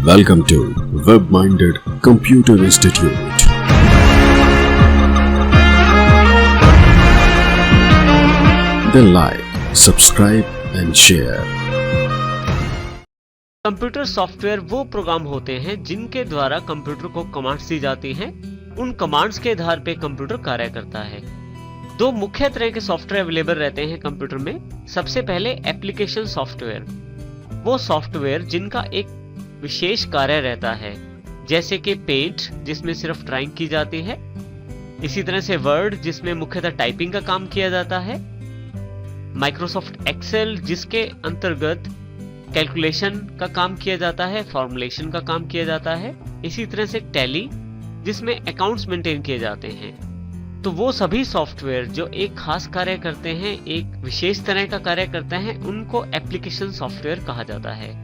Welcome to Web-Minded Computer Institute. Then like, subscribe and share. Computer software वो programme होते हैं जिनके द्वारा कंप्यूटर को कमांड्स दी जाती हैं। उन कमांड्स के आधार पे कंप्यूटर कार्य करता है। दो मुख्य तरह के सॉफ्टवेयर अवेलेबल रहते हैं कंप्यूटर में। सबसे पहले एप्लीकेशन सॉफ्टवेयर, वो सॉफ्टवेयर जिनका एक विशेष कार्य रहता है, जैसे कि पेंट जिसमें सिर्फ ड्राइंग की जाती है, इसी तरह से वर्ड जिसमें मुख्यतः टाइपिंग का काम किया जाता है, माइक्रोसॉफ्ट एक्सेल जिसके अंतर्गत कैलकुलेशन का काम किया जाता है, फॉर्मुलेशन का काम किया जाता है, इसी तरह से टैली जिसमें अकाउंट्स मेंटेन किए जाते हैं। तो वो सभी सॉफ्टवेयर जो एक खास कार्य करते हैं, एक विशेष तरह का कार्य करते हैं, उनको एप्लीकेशन सॉफ्टवेयर कहा जाता है।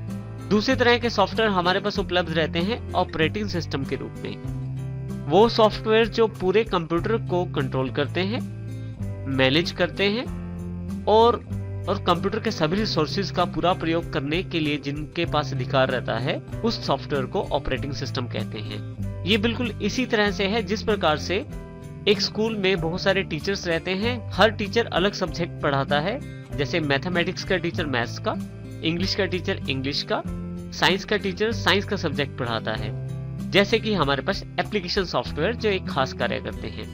दूसरी तरह के सॉफ्टवेयर हमारे पास उपलब्ध रहते हैं ऑपरेटिंग सिस्टम के रूप में। वो सॉफ्टवेयर जो पूरे कंप्यूटर को कंट्रोल करते हैं, मैनेज करते हैं और कंप्यूटर के सभी रिसोर्सेज का पूरा प्रयोग करने के लिए जिनके पास अधिकार रहता है, उस सॉफ्टवेयर को ऑपरेटिंग सिस्टम कहते हैं। ये बिल्कुल इसी तरह से है जिस प्रकार से एक स्कूल में बहुत सारे टीचर्स रहते हैं, हर टीचर अलग सब्जेक्ट पढ़ाता है। जैसे मैथमेटिक्स का टीचर मैथ्स का, इंग्लिश का टीचर इंग्लिश का, साइंस का टीचर साइंस का सब्जेक्ट पढ़ाता है। जैसे कि हमारे पास एप्लीकेशन सॉफ्टवेयर जो एक खास कार्य करते हैं,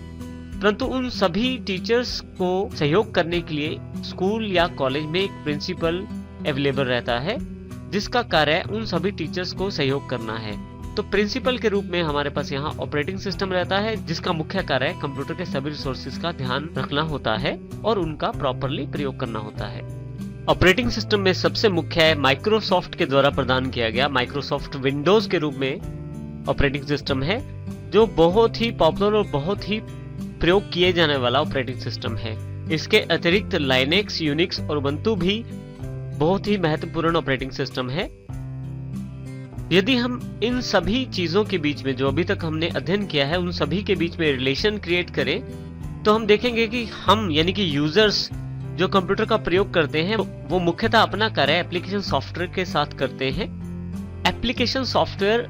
परंतु उन सभी टीचर्स को सहयोग करने के लिए स्कूल या कॉलेज में एक प्रिंसिपल अवेलेबल रहता है जिसका कार्य उन सभी टीचर्स को सहयोग करना है। तो प्रिंसिपल के रूप में हमारे पास यहाँ ऑपरेटिंग सिस्टम रहता है जिसका मुख्य कार्य कंप्यूटर के सभी रिसोर्सेज का ध्यान रखना होता है और उनका प्रॉपरली प्रयोग करना होता है। ऑपरेटिंग सिस्टम में सबसे मुख्य है माइक्रोसॉफ्ट के द्वारा प्रदान किया गया माइक्रोसॉफ्ट विंडोज के रूप में ऑपरेटिंग सिस्टम है, जो बहुत ही पॉपुलर और बहुत ही प्रयोग किए जाने वाला ऑपरेटिंग सिस्टम है। इसके अतिरिक्त लाइनेक्स, यूनिक्स और उबुंटू भी बहुत ही महत्वपूर्ण ऑपरेटिंग सिस्टम है। यदि हम इन सभी चीजों के बीच में जो अभी तक हमने अध्ययन किया है, उन सभी के बीच में रिलेशन क्रिएट करें तो हम देखेंगे कि हम यानी कि यूजर्स जो कंप्यूटर का प्रयोग करते हैं वो मुख्यतः अपना कार्य एप्लीकेशन सॉफ्टवेयर के साथ करते हैं। एप्लीकेशन सॉफ्टवेयर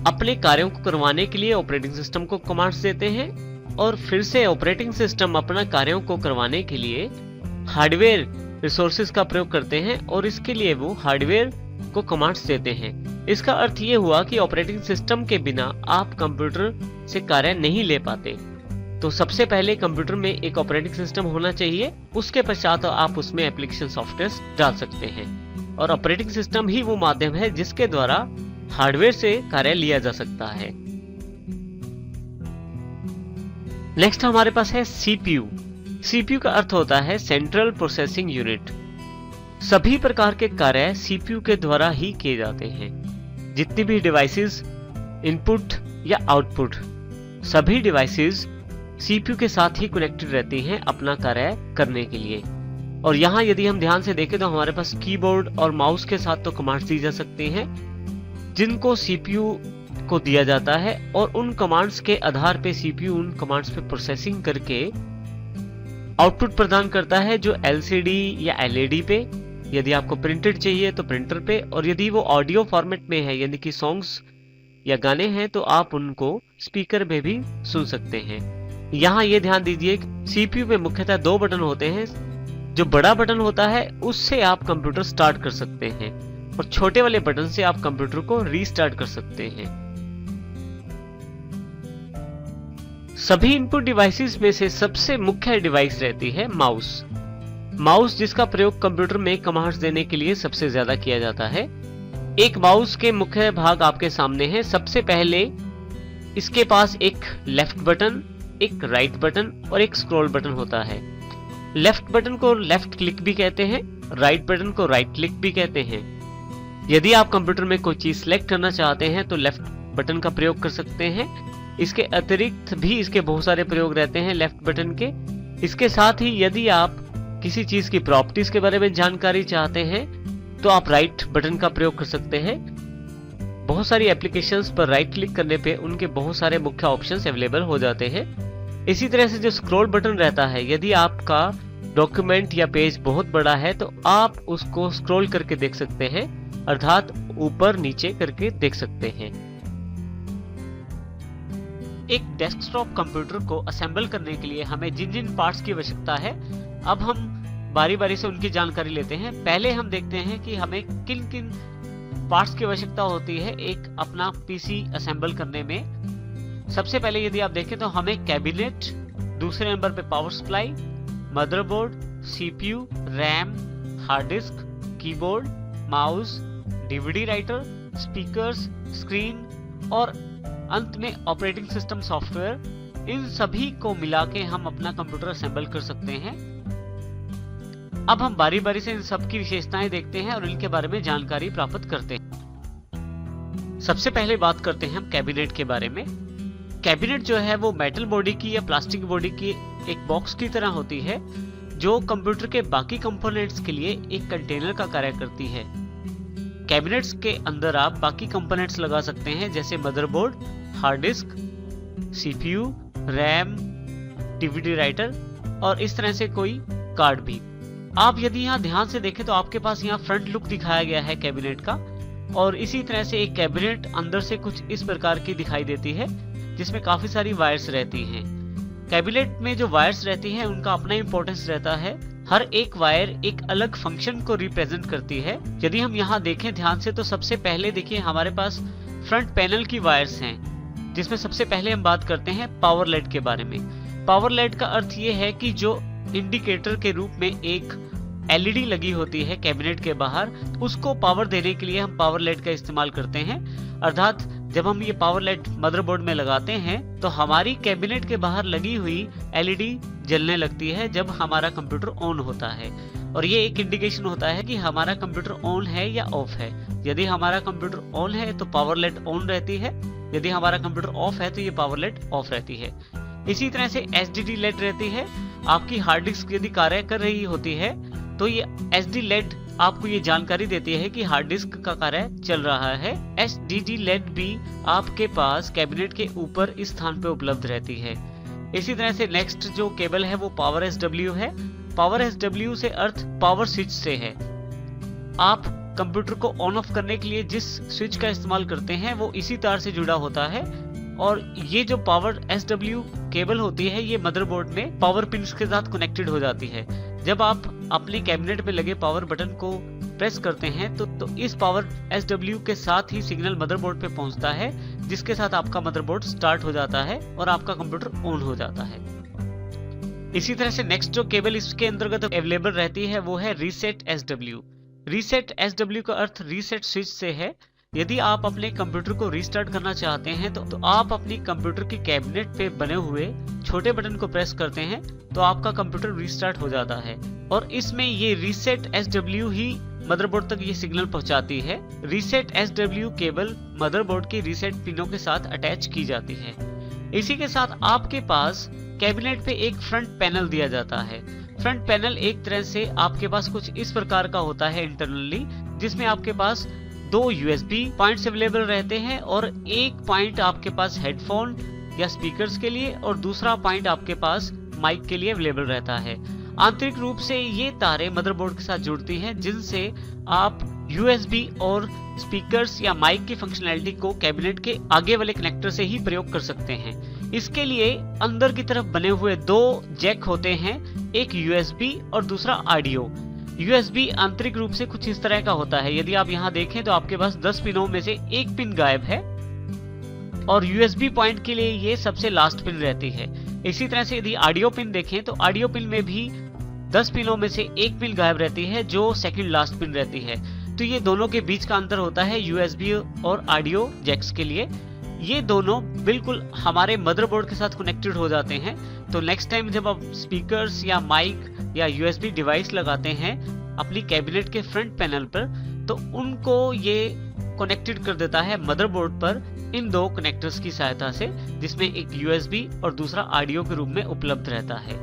अपने कार्यों को करवाने के लिए ऑपरेटिंग सिस्टम को कमांड्स देते हैं और फिर से ऑपरेटिंग सिस्टम अपना कार्यों को करवाने के लिए हार्डवेयर रिसोर्सेज का प्रयोग करते हैं और इसके लिए वो हार्डवेयर को कमांड्स देते हैं। इसका अर्थ ये हुआ कि ऑपरेटिंग सिस्टम के बिना आप कंप्यूटर से कार्य नहीं ले पाते। तो सबसे पहले कंप्यूटर में एक ऑपरेटिंग सिस्टम होना चाहिए, उसके पश्चात आप उसमें एप्लीकेशन सॉफ्टवेयर डाल सकते हैं और ऑपरेटिंग सिस्टम ही वो माध्यम है जिसके द्वारा हार्डवेयर से कार्य लिया जा सकता है। नेक्स्ट हमारे पास है सीपीयू। सीपीयू का अर्थ होता है सेंट्रल प्रोसेसिंग यूनिट। सभी प्रकार के कार्य सीपीयू के द्वारा ही किए जाते हैं। जितनी भी डिवाइसेस इनपुट या आउटपुट, सभी डिवाइसेस सीपीयू के साथ ही कनेक्टेड रहती हैं अपना कार्य करने के लिए। और यहाँ यदि हम ध्यान से देखें तो हमारे पास कीबोर्ड और माउस के साथ तो कमांड्स दी जा सकती हैं जिनको सीपीयू को दिया जाता है और उन कमांड्स के आधार पे सीपीयू उन कमांड्स पे प्रोसेसिंग करके आउटपुट प्रदान करता है, जो एलसीडी या एलईडी पे, यदि आपको प्रिंटेड चाहिए तो प्रिंटर पे, और यदि वो ऑडियो फॉर्मेट में है यानी कि सॉन्ग्स या गाने हैं तो आप उनको स्पीकर में भी सुन सकते हैं। यहाँ ये ध्यान दीजिए सीपीयू में मुख्यतः दो बटन होते हैं। जो बड़ा बटन होता है उससे आप कंप्यूटर स्टार्ट कर सकते हैं और छोटे वाले बटन से आप कंप्यूटर को रीस्टार्ट कर सकते हैं। सभी इनपुट डिवाइसेस में से सबसे मुख्य डिवाइस रहती है माउस। माउस जिसका प्रयोग कंप्यूटर में कमांड्स देने के लिए सबसे ज्यादा किया जाता है। एक माउस के मुख्य भाग आपके सामने हैं। सबसे पहले इसके पास एक लेफ्ट बटन, एक राइट बटन और एक स्क्रॉल बटन होता है। लेफ्ट बटन को लेफ्ट क्लिक भी कहते हैं, राइट बटन को राइट क्लिक भी कहते हैं। यदि आप कंप्यूटर में कोई चीज सिलेक्ट करना चाहते हैं तो लेफ्ट बटन का प्रयोग कर सकते हैं। इसके अतिरिक्त भी इसके बहुत सारे प्रयोग रहते हैं लेफ्ट बटन के। इसके साथ ही यदि आप किसी चीज की प्रॉपर्टीज के बारे में जानकारी चाहते हैं तो आप राइट बटन का प्रयोग कर सकते हैं। बहुत सारी एप्लीकेशंस पर राइट क्लिक करने पे उनके बहुत सारे मुख्य ऑप्शंस अवेलेबल हो जाते हैं। इसी तरह से जो स्क्रॉल बटन रहता है, यदि आपका डॉक्यूमेंट या पेज बहुत बड़ा है तो आप उसको स्क्रॉल करके देख सकते हैं, अर्थात ऊपर नीचे करके देख सकते हैं। एक डेस्कटॉप कंप्यूटर को असेंबल करने के लिए हमें जिन जिन पार्ट्स की आवश्यकता है, अब हम बारी बारी से उनकी जानकारी लेते हैं। पहले हम देखते हैं कि हमें किन किन पार्ट्स की आवश्यकता होती है एक अपना पीसी असेंबल करने में। सबसे पहले यदि आप देखें तो हमें कैबिनेट, दूसरे नंबर पे power supply, motherboard, CPU, RAM, hard disk, keyboard, mouse, DVD writer, speakers, screen और अंत में ऑपरेटिंग सिस्टम सॉफ्टवेयर, इन सभी को मिला के हम अपना कंप्यूटर असेंबल कर सकते हैं। अब हम बारी बारी से इन सब की विशेषताएं देखते हैं और इनके बारे में जानकारी प्राप्त करते हैं। सबसे पहले बात करते हैं हम कैबिनेट के बारे में। कैबिनेट जो है वो मेटल बॉडी की या प्लास्टिक बॉडी की एक बॉक्स की तरह होती है, जो कंप्यूटर के बाकी कंपोनेंट्स के लिए एक कंटेनर का कार्य करती है। कैबिनेट्स के अंदर आप बाकी कंपोनेंट्स लगा सकते हैं, जैसे motherboard, hard disk, CPU, RAM, DVD writer और इस तरह से कोई कार्ड भी। आप यदि यहाँ ध्यान से देखें तो आपके पास यहाँ फ्रंट लुक दिखाया गया है कैबिनेट का, और इसी तरह से एक कैबिनेट अंदर से कुछ इस प्रकार की दिखाई देती है, जिसमें काफी सारी वायर्स रहती हैं। कैबिनेट में जो वायर्स रहती हैं उनका अपना इंपॉर्टेंस रहता है। हर एक वायर एक अलग फंक्शन को रिप्रेजेंट करती है। यदि हम यहाँ देखें ध्यान से तो सबसे पहले देखिए हमारे पास फ्रंट पैनल की वायर्स हैं, जिसमें सबसे पहले हम बात करते हैं पावर लेड के बारे में। पावर लेड का अर्थ ये है कि जो इंडिकेटर के रूप में एक एलईडी लगी होती है कैबिनेट के बाहर, उसको पावर देने के लिए हम पावर लेड का इस्तेमाल करते हैं। अर्थात जब हम ये पावर लेड मदरबोर्ड में लगाते हैं तो हमारी कैबिनेट के बाहर लगी हुई एलईडी जलने लगती है जब हमारा कंप्यूटर ऑन होता है, और ये एक इंडिकेशन होता है कि हमारा कंप्यूटर ऑन है या ऑफ है। यदि हमारा कंप्यूटर ऑन है तो पावर लेड ऑन रहती है, यदि हमारा कंप्यूटर ऑफ है तो ये पावर लेड ऑफ रहती है। इसी तरह से एचडीडी लेड रहती है। आपकी हार्ड डिस्क यदि कार्य कर रही होती है तो ये एचडी लेड आपको ये जानकारी देती है कि हार्ड डिस्क का कार्य चल रहा है। एचडीडी लेड भी आपके पास कैबिनेट के ऊपर इस स्थान पे उपलब्ध रहती है। इसी तरह से नेक्स्ट जो केबल है वो पावर एसडब्ल्यू है। पावर एसडब्ल्यू से अर्थ पावर स्विच से है। आप कंप्यूटर को ऑन ऑफ करने के लिए जिस स्विच का इस्तेमाल करते हैं वो इसी तार से जुड़ा होता है, और ये जो पावर एसडब्ल्यू केबल होती है ये मदरबोर्ड में पावर पिन्स के साथ कनेक्टेड हो जाती है। जब आप अपने कैबिनेट में लगे पावर बटन को प्रेस करते हैं तो इस पावर एसडब्ल्यू के साथ ही सिग्नल मदरबोर्ड पे पहुंचता है, जिसके साथ आपका मदरबोर्ड स्टार्ट हो जाता है और आपका कंप्यूटर ऑन हो जाता है। इसी तरह से नेक्स्ट जो केबल इसके अंतर्गत अवेलेबल रहती है वो है रीसेट एसडब्ल्यू। रीसेट एसडब्ल्यू का अर्थ रीसेट स्विच से है। यदि आप अपने कंप्यूटर को रीस्टार्ट करना चाहते हैं तो आप अपनी कंप्यूटर के कैबिनेट पे बने हुए छोटे बटन को प्रेस करते हैं तो आपका कंप्यूटर रीस्टार्ट हो जाता है, और इसमें ये रीसेट एसडब्ल्यू ही मदरबोर्ड तक ये सिग्नल पहुंचाती है। रीसेट एसडब्ल्यू केबल मदरबोर्ड की रीसेट पिनों के साथ अटैच की जाती है। इसी के साथ आपके पास कैबिनेट पे एक फ्रंट पैनल दिया जाता है। फ्रंट पैनल एक तरह से आपके पास कुछ इस प्रकार का होता है इंटरनली, जिसमें आपके पास 2 USB पॉइंट्स अवेलेबल रहते हैं, और एक पॉइंट आपके पास हेडफोन या स्पीकर्स के लिए और दूसरा पॉइंट आपके पास माइक के लिए अवेलेबल रहता है। आंतरिक रूप से ये तारें मदरबोर्ड के साथ जुड़ती हैं, जिनसे आप USB और स्पीकर्स या माइक की फंक्शनैलिटी को कैबिनेट के आगे वाले कनेक्टर से ही प्रयोग कर सकते हैं। इसके लिए अंदर की तरफ बने हुए 2 जैक होते हैं, एक USB और दूसरा ऑडियो। USB आंतरिक रूप से कुछ इस तरह का होता है। यदि आप यहाँ देखें तो आपके पास 10 पिनों में से एक पिन गायब है, और USB पॉइंट के लिए ये सबसे लास्ट पिन रहती है। इसी तरह से यदि ऑडियो पिन देखें तो ऑडियो पिन में भी 10 पिनों में से एक पिन गायब रहती है, जो सेकंड लास्ट पिन रहती है। तो ये दोनों के बीच का अंतर होता है USB और ऑडियो जैक्स के लिए। ये दोनों बिल्कुल हमारे मदरबोर्ड के साथ कनेक्टेड हो जाते हैं। तो नेक्स्ट टाइम जब आप स्पीकर्स या माइक या USB डिवाइस लगाते हैं अपनी कैबिनेट के फ्रंट पैनल पर, तो उनको ये कनेक्टेड कर देता है मदरबोर्ड पर इन 2 कनेक्टर्स की सहायता से, जिसमें एक USB और दूसरा ऑडियो के रूप में उपलब्ध रहता है।